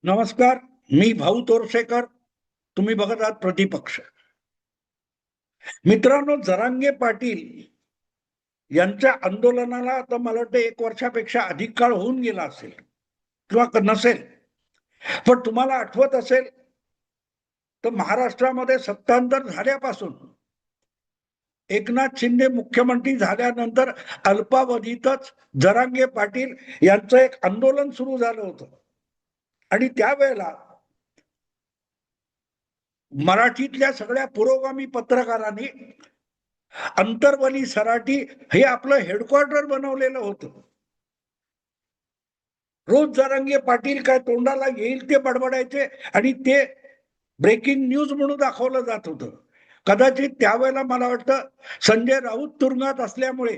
नमस्कार. मी भाऊ तोरसेकर. तुम्ही बघत आहात प्रतिपक्ष. मित्रांनो, जरांगे पाटील यांच्या आंदोलनाला आता मला वाटतं 1 वर्षापेक्षा अधिक काळ होऊन गेला असेल किंवा नसेल. पण तुम्हाला आठवत असेल तर महाराष्ट्रामध्ये सत्तांतर झाल्यापासून एकनाथ शिंदे मुख्यमंत्री झाल्यानंतर अल्पावधीतच जरांगे पाटील यांचं एक आंदोलन सुरू झालं होतं. आणि त्यावेळेला मराठीतल्या सगळ्या पुरोगामी पत्रकारांनी अंतरवली सराटी हे आपलं हेडक्वार्टर बनवलेलं होतं. रोज जरांगे पाटील काय तोंडाला येईल ते बडबडायचे आणि ते ब्रेकिंग न्यूज म्हणून दाखवलं जात होतं. कदाचित त्यावेळेला मला वाटतं संजय राऊत तुरुंगात असल्यामुळे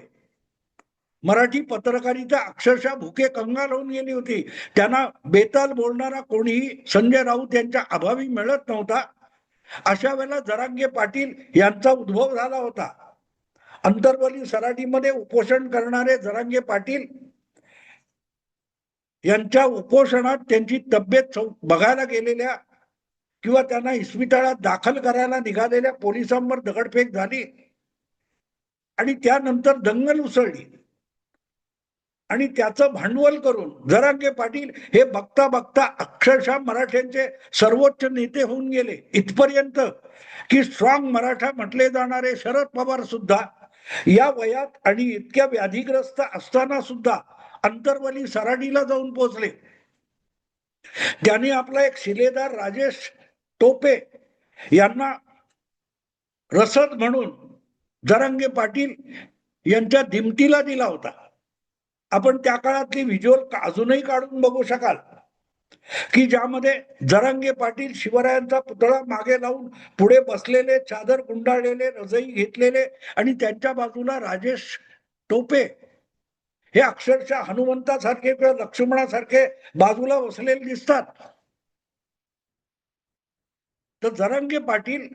मराठी पत्रकारिता अक्षरशः भुके कंगाल होऊन गेली होती. त्यांना बेताल बोलणारा कोणीही संजय राऊत यांच्या अभावी मिळत नव्हता. अशा वेळेला जरांगे पाटील यांचा उद्भव झाला होता. अंतरवली सराटीमध्ये उपोषण करणारे जरांगे पाटील यांच्या उपोषणात त्यांची तब्येत बघायला गेलेल्या किंवा त्यांना इस्पितळात दाखल करायला निघालेल्या पोलिसांवर दगडफेक झाली आणि त्यानंतर दंगल उसळली आणि त्याचं भांडवल करून जरांगे पाटील हे बघता बघता अक्षरशः मराठ्यांचे सर्वोच्च नेते होऊन गेले. इथपर्यंत की स्ट्रॉंग मराठा म्हटले जाणारे शरद पवार सुद्धा या वयात आणि इतक्या व्याधीग्रस्त असताना सुद्धा अंतरवली सराटीला जाऊन पोहोचले. त्यांनी आपला एक शिलेदार राजेश टोपे यांना रसद म्हणून जरांगे पाटील यांच्या दिमतीला दिला होता. आपण त्या काळातली व्हिज्युअल अजूनही काढून बघू शकाल की ज्यामध्ये जरांगे पाटील शिवरायांचा पुतळा मागे लावून पुढे बसलेले, चादर गुंडाळलेले, रजई घेतलेले आणि त्यांच्या बाजूला राजेश टोपे हे अक्षरशः हनुमंतासारखे किंवा लक्ष्मणासारखे बाजूला बसलेले दिसतात. तर जरांगे पाटील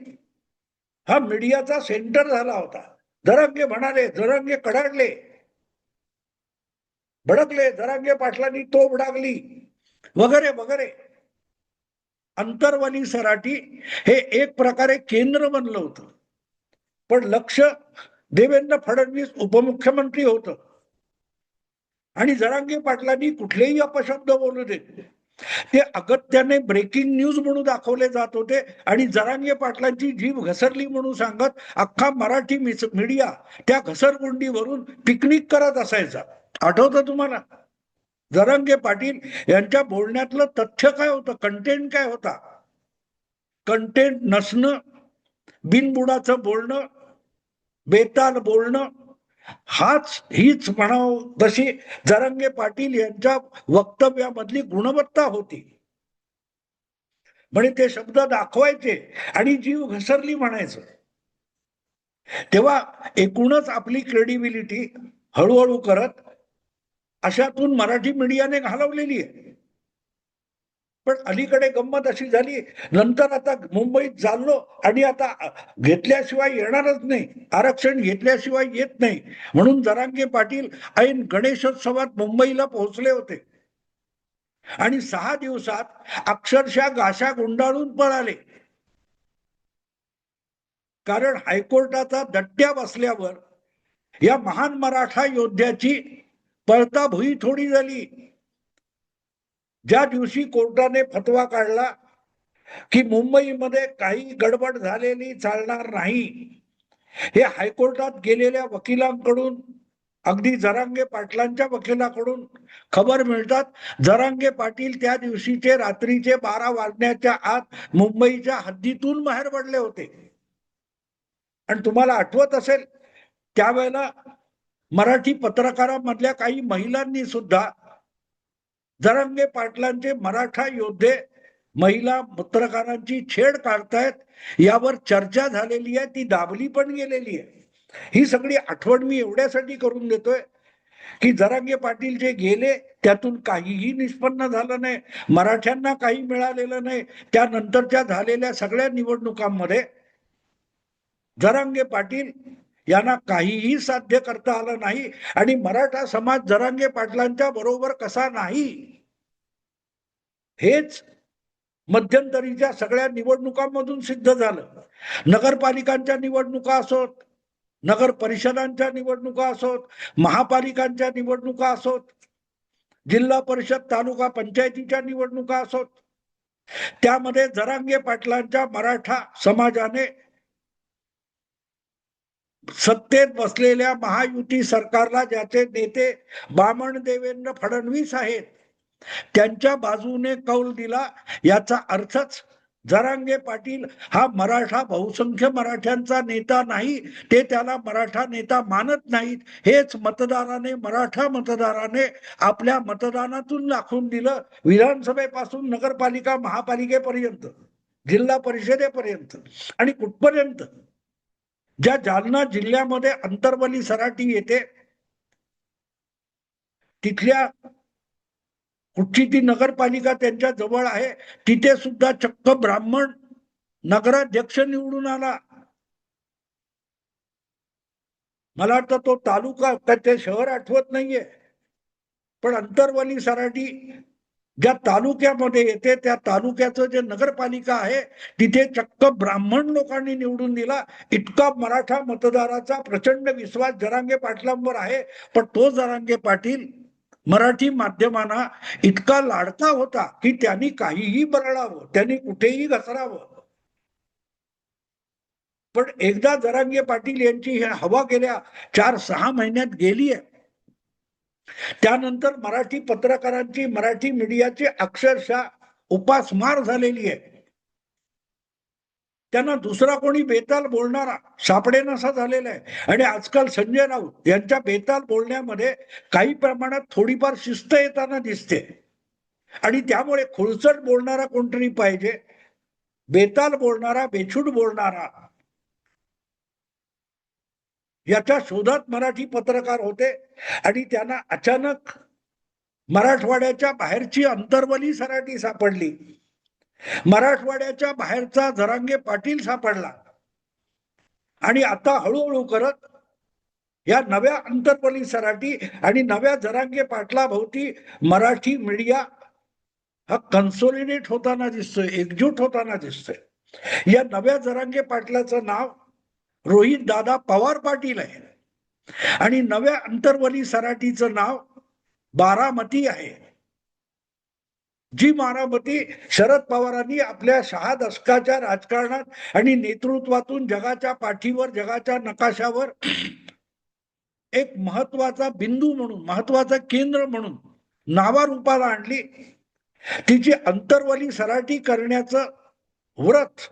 हा मीडियाचा सेंटर झाला होता. जरांगे म्हणाले, जरांगे कडाडले, भडकले, जरांगे पाटलांनी तोफ डागली वगैरे वगैरे. अंतरवली सराटी हे एक प्रकारे केंद्र बनलं होतं. पण लक्ष देवेंद्र फडणवीस उपमुख्यमंत्री होतं आणि जरांगे पाटलांनी कुठलेही अपशब्द बोलू दे ते अगत्याने ब्रेकिंग न्यूज म्हणून दाखवले जात होते आणि जरांगे पाटलांची जीभ घसरली म्हणून सांगत अख्खा मराठी मीडिया त्या घसरगुंडीवरून पिकनिक करत असायचा. आठवतं तुम्हाला? जरांगे पाटील यांच्या बोलण्यातलं तथ्य काय होतं, कंटेंट काय होता? कंटेंट नसणं, बिनबुडाचं बोलणं, बेताल बोलणं, हीच म्हणावं तशी जरांगे पाटील यांच्या वक्तव्यामधली गुणवत्ता होती. म्हणजे ते शब्द दाखवायचे आणि जीव घसरली म्हणायचं. तेव्हा एकूणच आपली क्रेडिबिलिटी हळूहळू करत अशातून मराठी मीडियाने घालवलेली आहे. पण अलीकडे गंमत अशी झाली, नंतर आता मुंबईत चाललो आणि आता घेतल्याशिवाय येणारच नाही, आरक्षण घेतल्याशिवाय येत नाही म्हणून जरांगे पाटील ऐन गणेशोत्सवात मुंबईला पोहोचले होते आणि 6 दिवसात अक्षरशः गाशा गुंडाळून पळाले. कारण हायकोर्टाचा दट्ट्या बसल्यावर या महान मराठा योद्ध्याची पळता भुई थोडी झाली. ज्या दिवशी कोर्टाने फतवा काढला की मुंबईमध्ये काही गडबड झालेली चालणार नाही, हे हायकोर्टात गेलेल्या वकिलांकडून, अगदी जरांगे पाटलांच्या वकिलाकडून खबर मिळतात. जरांगे पाटील त्या दिवशीचे रात्रीचे 12 वाजण्याच्या आत मुंबईच्या हद्दीतून बाहेर पडले होते. आणि तुम्हाला आठवत असेल त्यावेळेला मराठी पत्रकारांमधल्या काही महिलांनी सुद्धा जरांगे पाटलांचे मराठा योद्धे महिला पत्रकारांची छेड काढतायत यावर चर्चा झालेली आहे, ती दाबली पण गेलेली आहे. ही सगळी आठवण मी एवढ्यासाठी करून देतोय की जरांगे पाटील जे गेले त्यातून काहीही निष्पन्न झालं नाही, मराठ्यांना काही मिळालेलं नाही. त्यानंतरच्या झालेल्या सगळ्या निवडणुकांमध्ये जरांगे पाटील यांना काहीही साध्य करता आलं नाही आणि मराठा समाज जरांगे पाटलांच्या बरोबर कसा नाही हेच मध्यंतरीच्या सगळ्या निवडणुकांमधून सिद्ध झालं. नगरपालिकांच्या निवडणुका असोत, नगर परिषदांच्या निवडणुका असोत, महापालिकांच्या निवडणुका असोत, जिल्हा परिषद तालुका पंचायतीच्या निवडणुका असोत, त्यामध्ये जरांगे पाटलांच्या मराठा समाजाने सत्तेत बसलेल्या महायुती सरकारला ज्याचे नेते बामण देवेंद्र फडणवीस आहेत त्यांच्या बाजूने कौल दिला. याचा अर्थच जरांगे पाटील हा मराठा बहुसंख्य मराठ्यांचा नेता नाही, ते त्याला मराठा नेता मानत नाहीत. हेच मराठा मतदाराने आपल्या मतदानातून दाखवून दिलं. विधानसभेपासून नगरपालिका महापालिकेपर्यंत, जिल्हा परिषदेपर्यंत आणि कुठपर्यंत ज्या जालना जिल्ह्यामध्ये अंतरवली सराटी येते तिथल्या कुठची ती नगरपालिका त्यांच्या जवळ आहे, तिथे सुद्धा चक्क ब्राह्मण नगराध्यक्ष निवडून आला. मला वाटतं तो तालुका ते शहर आठवत नाहीये, पण अंतरवली सराटी ज्या तालुक्यामध्ये येते त्या तालुक्याचं जे नगरपालिका आहे तिथे चक्क ब्राह्मण लोकांनी निवडून दिला. इतका मराठा मतदाराचा प्रचंड विश्वास जरांगे पाटलांवर आहे. पण तो जरांगे पाटील मराठी माध्यमांना इतका लाडका होता की त्यांनी काहीही बरळावं, त्यांनी कुठेही घसरावं. पण एकदा जरांगे पाटील यांची हवा गेल्या 4-6 महिन्यात गेली आहे, त्यानंतर मराठी पत्रकारांची, मराठी मीडियाची अक्षरशः उपासमार झालेली आहे. त्यांना दुसरा कोणी बेताल बोलणारा सापडेनासा झालेला आहे. आणि आजकाल संजय राऊत यांच्या बेताल बोलण्यामध्ये काही प्रमाणात थोडीफार शिस्त येताना दिसते. आणि त्यामुळे खुळचट बोलणारा कोणतरी पाहिजे, बेताल बोलणारा, बेछूट बोलणारा, याच्या शोधात मराठी पत्रकार होते. आणि त्यांना अचानक मराठवाड्याच्या बाहेरची अंतरवली सराटी सापडली, मराठवाड्याच्या बाहेरचा जरांगे पाटील सापडला. आणि आता हळूहळू करत या नव्या अंतरवली सराटी आणि नव्या जरांगे पाटला भोवती मराठी मीडिया हा कन्सोलिडेट होताना दिसतोय, एकजूट होताना दिसतोय. या नव्या जरांगे पाटलाचं नाव रोहित दादा पवार पाटील आहे आणि नव्या अंतरवली सराटीचं नाव बारामती आहे. जी बारामती शरद पवारांनी आपल्या 6 दशकाच्या राजकारणात आणि नेतृत्वातून जगाच्या पाठीवर, जगाच्या नकाशावर एक महत्वाचा बिंदू म्हणून, महत्वाचं केंद्र म्हणून नावारूपाला आणली. तिची अंतरवली सराटी करण्याचं व्रत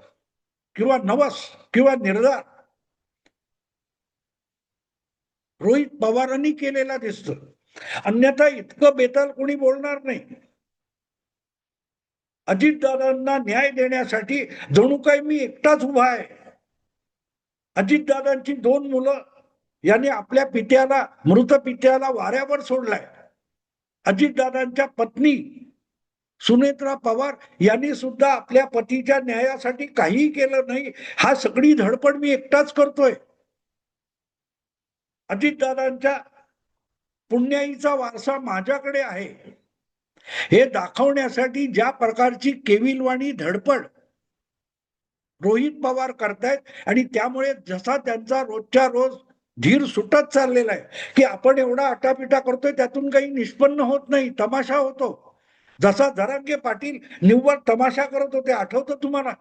किंवा नवस किंवा निर्धार रोहित पवारांनी केलेला दिसतो. अन्यथा इतकं बेताल कोणी बोलणार नाही. अजितदादांना न्याय देण्यासाठी जणू काही मी एकटाच उभा आहे. अजितदादांची 2 मुलं यांनी आपल्या पित्याला, मृत पित्याला वाऱ्यावर सोडलाय. अजितदादांच्या पत्नी सुनेत्रा पवार यांनी सुद्धा आपल्या पतीच्या न्यायासाठी काहीही केलं नाही. हा सगळी धडपड मी एकटाच करतोय. अजितदादांच्या पुण्याईचा वारसा माझ्याकडे आहे हे दाखवण्यासाठी ज्या प्रकारची केविलवाणी धडपड रोहित पवार करतायत, आणि त्यामुळे जसा त्यांचा रोजच्या रोज धीर सुटत चाललेला आहे की आपण एवढा आटापिटा करतोय त्यातून काही निष्पन्न होत नाही, तमाशा होतो. जसा जरांगे पाटील निव्वळ तमाशा करत होते, आठवतं तुम्हाला?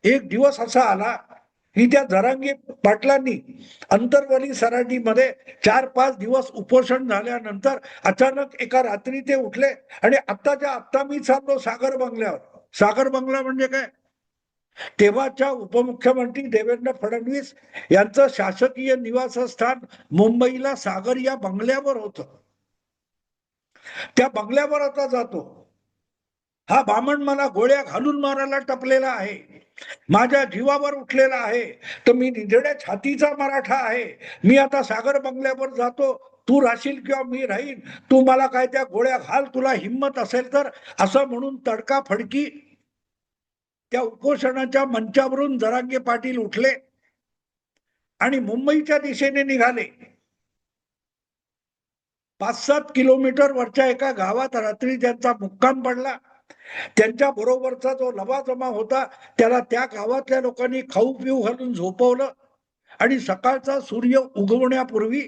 एक दिवस असा आला की त्या जरांगे पाटलांनी अंतरवली सराटीमध्ये 4-5 दिवस उपोषण झाल्यानंतर अचानक एका रात्री ते उठले आणि आत्ताच्या आत्ता मी चाललो सागर बंगल्यावर. सागर बंगला म्हणजे काय? तेव्हाच्या उपमुख्यमंत्री देवेंद्र फडणवीस यांचं शासकीय निवासस्थान मुंबईला सागर या बंगल्यावर होतं. त्या बंगल्यावर आता जातो. हा बामण मला गोळ्या घालून मारायला टपलेला आहे, माझ्या जीवावर उठलेला आहे, तर मी निधड्या छातीचा मराठा आहे. मी आता सागर बंगल्यावर जातो, तू राहशील किंवा मी राहीन, तू मला काय त्या गोळ्या घाल, तुला हिंमत असेल तर, असं म्हणून तडकाफडकी त्या उपोषणाच्या मंचावरून जरांगे पाटील उठले आणि मुंबईच्या दिशेने निघाले. 5-7 किलोमीटर वरच्या एका गावात रात्री त्यांचा मुक्काम पडला. त्यांच्या बरोबरचा जो लबाजमा होता त्याला त्या गावातल्या लोकांनी खाऊ पिऊ घालून झोपवलं आणि सकाळचा सूर्य उगवण्यापूर्वी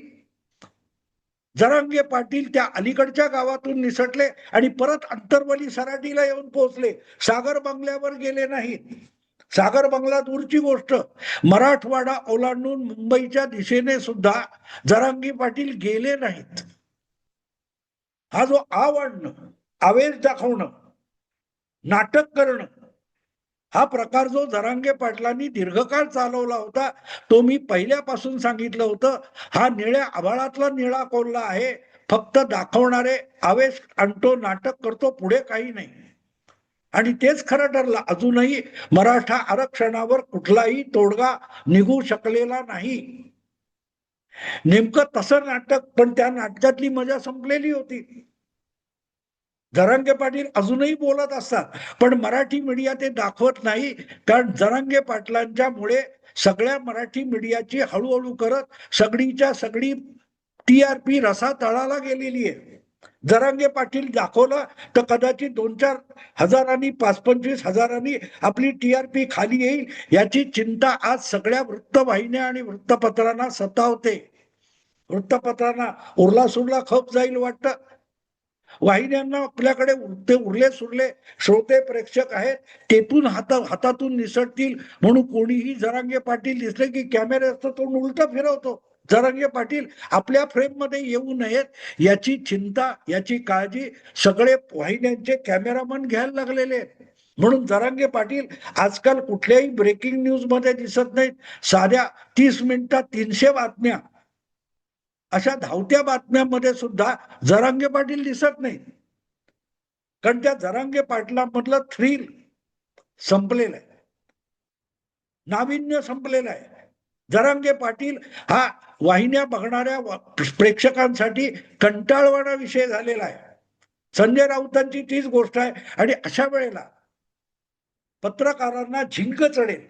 जरांगे पाटील त्या अलीकडच्या गावातून निसटले आणि परत अंतरवली सराटीला येऊन पोहोचले. सागर बंगल्यावर गेले नाहीत. सागर बंगला दूरची गोष्ट, मराठवाडा ओलांडून मुंबईच्या दिशेने सुद्धा जरांगे पाटील गेले नाहीत. हा जो आवडणं, आवेश दाखवणं, नाटक करणं, हा प्रकार जो जरांगे पाटलांनी दीर्घकाळ चालवला होता, तो मी पहिल्यापासून सांगितलं होतं. हा निळ्या आभाळातला निळा कोल्हा आहे. फक्त दाखवणारे आवेश आणतो, नाटक करतो, पुढे काही नाही. आणि तेच खरं ठरलं. अजूनही मराठा आरक्षणावर कुठलाही तोडगा निघू शकलेला नाही. नेमकं तसं नाटक, पण त्या नाटकातली मजा संपलेली होती. जरांगे पाटील अजूनही बोलत असतात, पण मराठी मीडिया ते दाखवत नाही. कारण जरांगे पाटलांच्या मुळे सगळ्या मराठी मीडियाची हळूहळू करत सगळीच्या सगळी TRP रसा तळाला गेलेली आहे. जरांगे पाटील दाखवलं तर कदाचित 2-4 हजारांनी, 5-25 हजारांनी आपली TRP खाली येईल, याची चिंता आज सगळ्या वृत्तवाहिन्या आणि वृत्तपत्रांना सतावते. वृत्तपत्रांना उरला सुरला खप जाईल वाटतं. वाहिन्यांना आपल्याकडे उरले सुरले श्रोते प्रेक्षक आहेत, तेथून हातातून निसटतील म्हणून कोणीही जरांगे पाटील दिसले की कॅमेऱ्याचं तोंड उलट फिरवतो. जरांगे पाटील आपल्या फ्रेम मध्ये येऊ नयेत याची चिंता, याची काळजी सगळे वाहिन्यांचे कॅमेरामन घ्यायला लागलेले आहेत. म्हणून जरांगे पाटील आजकाल कुठल्याही ब्रेकिंग न्यूज मध्ये दिसत नाहीत. साध्या 30 मिनिटात 300 बातम्या, अशा धावत्या बातम्यांमध्ये सुद्धा जरांगे पाटील दिसत नाही. कारण त्या जरांगे पाटलांमधलं थ्रिल संपलेलं आहे, नाविन्य संपलेलं आहे. जरांगे पाटील हा वाहिन्या बघणाऱ्या प्रेक्षकांसाठी कंटाळवाणा विषय झालेला आहे. संजय राऊतांची तीच गोष्ट आहे. आणि अशा वेळेला पत्रकारांना झिंक चढेल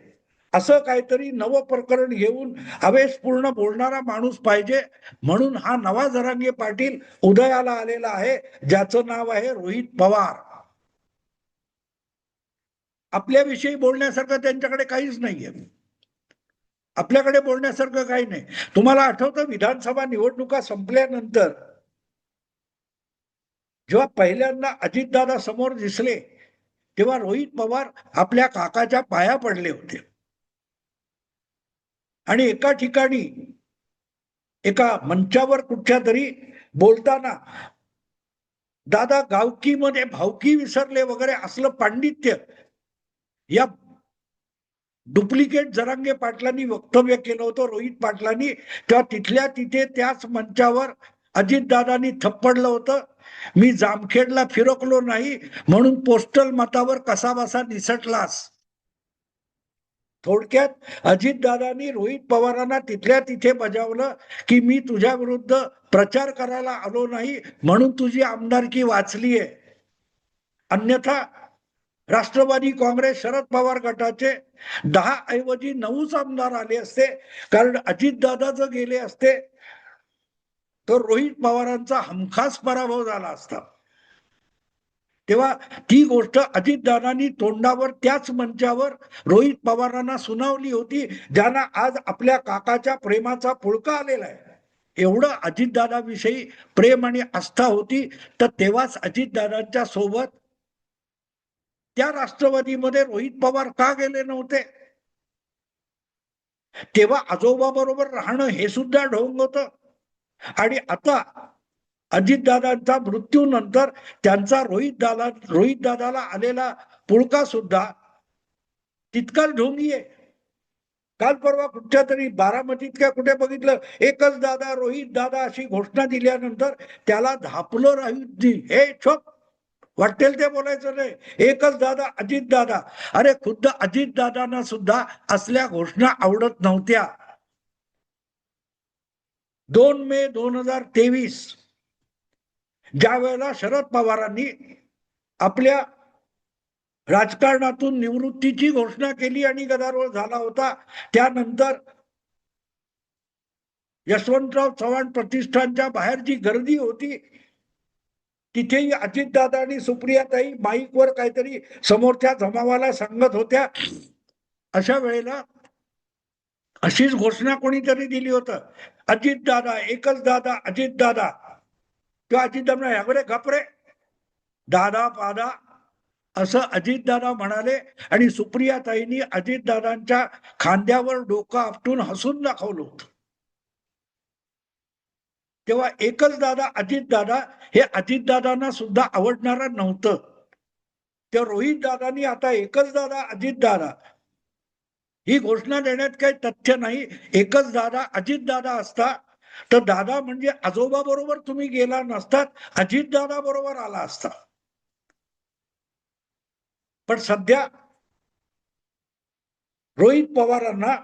असं काहीतरी नवं प्रकरण घेऊन आवेशपूर्ण बोलणारा माणूस पाहिजे. म्हणून हा नवा जरांगे पाटील उदयाला आलेला आहे, ज्याचं नाव आहे रोहित पवार. आपल्याविषयी बोलण्यासारखं त्यांच्याकडे काहीच नाहीये. आपल्याकडे बोलण्यासारखं काही नाही. तुम्हाला आठवतं विधानसभा निवडणुका संपल्यानंतर जेव्हा पहिल्यांदा अजितदादा समोर दिसले तेव्हा रोहित पवार आपल्या काकाच्या पाया पडले होते. आणि एका ठिकाणी एका मंचावर कुठच्या तरी बोलताना दादा गावकीमध्ये भावकी विसरले वगैरे असलं पांडित्य या डुप्लिकेट जरांगे पाटलांनी वक्तव्य केलं होतं रोहित पाटलांनी. तेव्हा तिथल्या तिथे त्याच मंचावर अजितदादांनी थप्पडलं होतं, मी जामखेडला फिरकलो नाही म्हणून पोस्टल मतावर कसाबसा निसटलास. थोडक्यात अजितदादांनी रोहित पवारांना तिथल्या तिथे बजावलं की मी तुझ्या विरुद्ध प्रचार करायला आलो नाही म्हणून तुझी आमदारकी वाचलीये. अन्यथा राष्ट्रवादी काँग्रेस शरद पवार गटाचे 10 ऐवजी 9 आमदार आले असते. कारण अजितदादा जर गेले असते तर रोहित पवारांचा हमखास पराभव झाला असता. तेव्हा ती गोष्ट अजितदादांनी तोंडावर त्याच मंचावर रोहित पवारांना सुनावली होती, ज्यांना आज आपल्या काकाच्या प्रेमाचा पुळका आलेला आहे. एवढं अजितदादाविषयी प्रेम आणि आस्था होती. तर तेव्हाच अजितदादांच्या सोबत त्या राष्ट्रवादीमध्ये रोहित पवार का गेले नव्हते? तेव्हा आजोबा बरोबर राहणं हे सुद्धा ढोंग होतं. आणि आता अजितदादांचा मृत्यूनंतर त्यांचा रोहित दादाला आलेला पुळका सुद्धा तितकाच ढोंगी आहे. काल परवा कुठच्या तरी बारामतीत काय कुठे बघितलं, एकच दादा रोहित दादा अशी घोषणा दिल्यानंतर त्याला धापलं राहिली. हे छोप, वाटेल ते बोलायचं नाही, एकच दादा अजित दादा. अरे खुद्द अजित दादांना सुद्धा असल्या घोषणा आवडत नव्हत्या. 2 मे 2023 ज्या वेळेला शरद पवारांनी आपल्या राजकारणातून निवृत्तीची घोषणा केली आणि गदारोळ झाला होता, त्यानंतर यशवंतराव चव्हाण प्रतिष्ठानच्या बाहेर जी गर्दी होती तिथेही अजितदादा आणि सुप्रियाताई माईकवर काहीतरी समोरच्या जमावाला सांगत होत्या. अशा वेळेला अशीच घोषणा कोणीतरी दिली होतं, अजितदादा, एकच दादा, अजितदादा. किंवा अजितदादा ह्याकडे घापरे, दादा पादा असं अजितदादा म्हणाले आणि सुप्रियाताईंनी अजितदादांच्या खांद्यावर डोकं आपटून हसून दाखवलं होतं. तेव्हा एकच दादा, अजितदादा हे अजितदादांना सुद्धा आवडणारं नव्हतं. त्या रोहित दादांनी आता एकच दादा, अजितदादा ही घोषणा देण्यात काही तथ्य नाही. एकच दादा, अजितदादा असता तर दादा म्हणजे आजोबा बरोबर तुम्ही गेला नसतात, अजितदादा बरोबर आला असता. पण सध्या रोहित पवारांना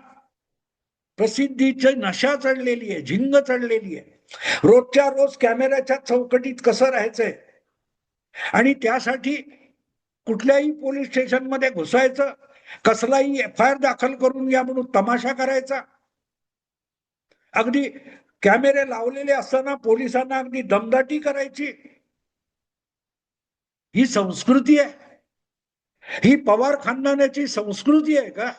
प्रसिद्धीची नशा चढलेली आहे, झिंग चढलेली आहे. रोजच्या रोज कॅमेऱ्याच्या चौकटीत कसं राहायचंय आणि त्यासाठी कुठल्याही पोलीस स्टेशनमध्ये घुसायचं, कसलाही FIR दाखल करून या म्हणून तमाशा करायचा. अगदी कॅमेरे लावलेले असताना पोलिसांना अगदी दमदाटी करायची. ही संस्कृती आहे? ही पवार खानदानाची संस्कृती आहे का?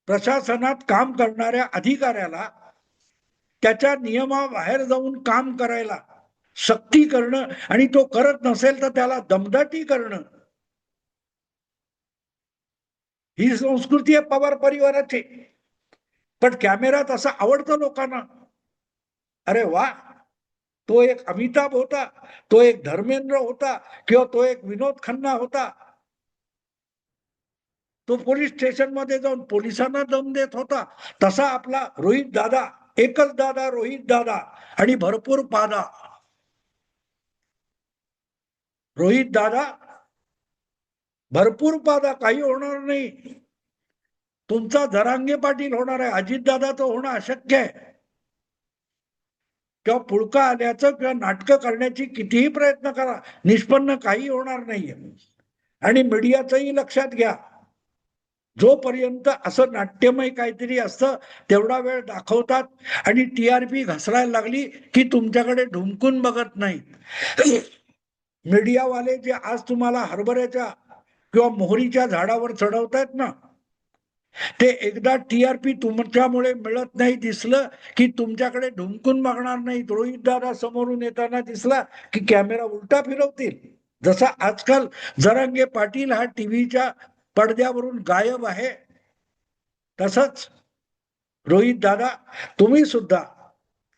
प्रशासनात काम करणाऱ्या अधिकाऱ्याला त्याच्या नियमाबाहेर जाऊन काम करायला सक्ती करणं आणि तो करत नसेल तर त्याला दमदाटी करणं, ही संस्कृती आहे पवार परिवाराची. पण कॅमेऱ्यात असं आवडतं लोकांना. अरे वा, तो एक अमिताभ होता, तो एक धर्मेंद्र होता किंवा तो एक विनोद खन्ना होता. तो पोलीस स्टेशन मध्ये जाऊन पोलिसांना दम देत होता. तसा आपला रोहित दादा, एकच दादा, रोहित दादा आणि भरपूर पादा. रोहित दादा भरपूर पादा, काही होणार नाही. तुमचा जरांगे पाटील होणार आहे, अजितदादा तो होणं अशक्य आहे. किंवा पुळका आल्याचं किंवा नाटकं करण्याची कितीही प्रयत्न करा, निष्पन्न काही होणार नाहीये. आणि मीडियाचंही लक्षात घ्या, जोपर्यंत असं नाट्यमय काहीतरी असतं तेवढा वेळ दाखवतात आणि TRP घसरायला लागली की तुमच्याकडे ढुंकून बघत नाहीत. मीडियावाले जे आज तुम्हाला हरभऱ्याच्या किंवा मोहरीच्या झाडावर चढवतायत ना, ते एकदा TRP तुमच्यामुळे मिळत नाही दिसलं की तुमच्याकडे ढुंकून बघणार नाही. रोहित दादा समोरून येताना दिसला की कॅमेरा उलटा फिरवतील. जसा आजकाल जरांगे पाटील हा टीव्हीच्या पडद्यावरून गायब आहे, तसंच रोहित दादा तुम्ही सुद्धा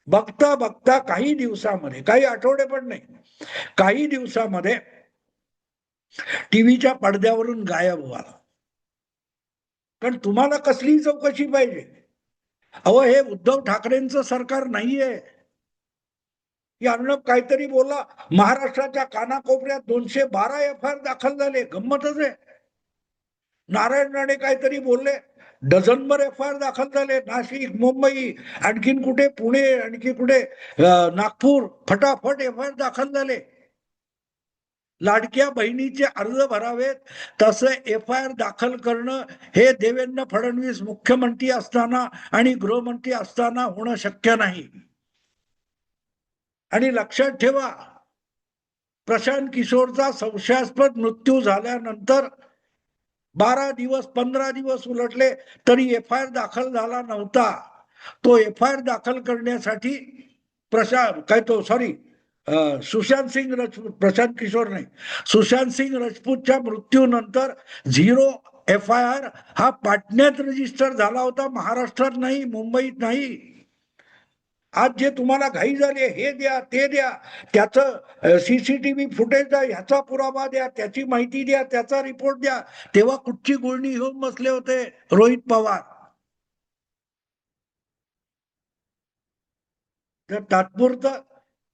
बघता बघता काही दिवसामध्ये, काही आठवडे पण नाही, काही दिवसामध्ये टीव्हीच्या पडद्यावरून गायब व्हाल. कारण तुम्हाला कसली चौकशी पाहिजे? अहो, हे उद्धव ठाकरेंचं सरकार नाहीये. की अर्णब काहीतरी बोलला, महाराष्ट्राच्या कानाकोपऱ्यात 212 FIR दाखल झाले. गंमतच आहे. नारायण राणे काहीतरी बोलले, डझनभर FIR दाखल झाले. नाशिक, मुंबई, आणखीन कुठे पुणे, आणखी कुठे नागपूर, फटाफट FIR दाखल झाले. लाडक्या बहिणीचे अर्ज भरावेत तसं FIR दाखल करणं हे देवेंद्र फडणवीस मुख्यमंत्री असताना आणि गृहमंत्री असताना होणं शक्य नाही. आणि लक्षात ठेवा, प्रशांत किशोरचा संशयास्पद मृत्यू झाल्यानंतर 12 दिवस 15 दिवस उलटले तरी FIR दाखल झाला नव्हता. तो FIR दाखल करण्यासाठी सुशांत सिंग राजपूत, प्रशांत किशोर नाही, सुशांत सिंग राजपूतच्या मृत्यूनंतर 0 FIR हा पाटण्यात रजिस्टर झाला होता, महाराष्ट्रात नाही, मुंबईत नाही. आज जे तुम्हाला घाई झाली, हे द्या ते द्या, त्याचं CCTV फुटेज द्या, ह्याचा पुरावा द्या, त्याची माहिती द्या, त्याचा रिपोर्ट द्या, तेव्हा कुठची गुळणी घेऊन बसले होते रोहित पवार. तर तात्पुरतं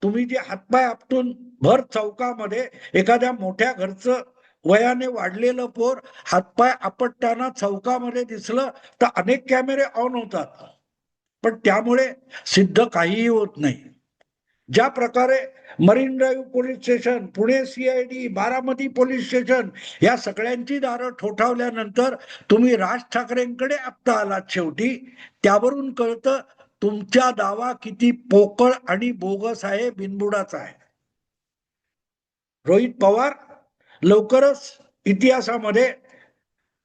तुम्ही जे हातपाय आपटून भर चौकामध्ये एखाद्या मोठ्या घरचं वयाने वाढलेलं पोर हातपाय आपटताना चौकामध्ये दिसलं तर अनेक कॅमेरे ऑन होतात, पण त्यामुळे सिद्ध काहीही होत नाही. ज्या प्रकारे marine drive police station, Pune CID, Baramati police station या सगळ्यांची दारं ठोठावल्यानंतर तुम्ही राज ठाकरेंकडे आत्ता आलात शेवटी, त्यावरून कळतं तुमचा दावा किती पोकळ आणि बोगस आहे, बिनबुडाचा आहे. रोहित पवार लवकरच इतिहासामध्ये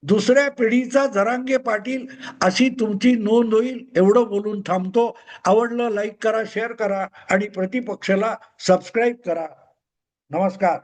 दुसऱ्या पिढीचा जरांगे पाटील अशी तुमची नोंद होईल, एवढं बोलून थांबतो. आवडलं लाईक करा, शेअर करा आणि प्रतिपक्षाला सबस्क्राईब करा. नमस्कार.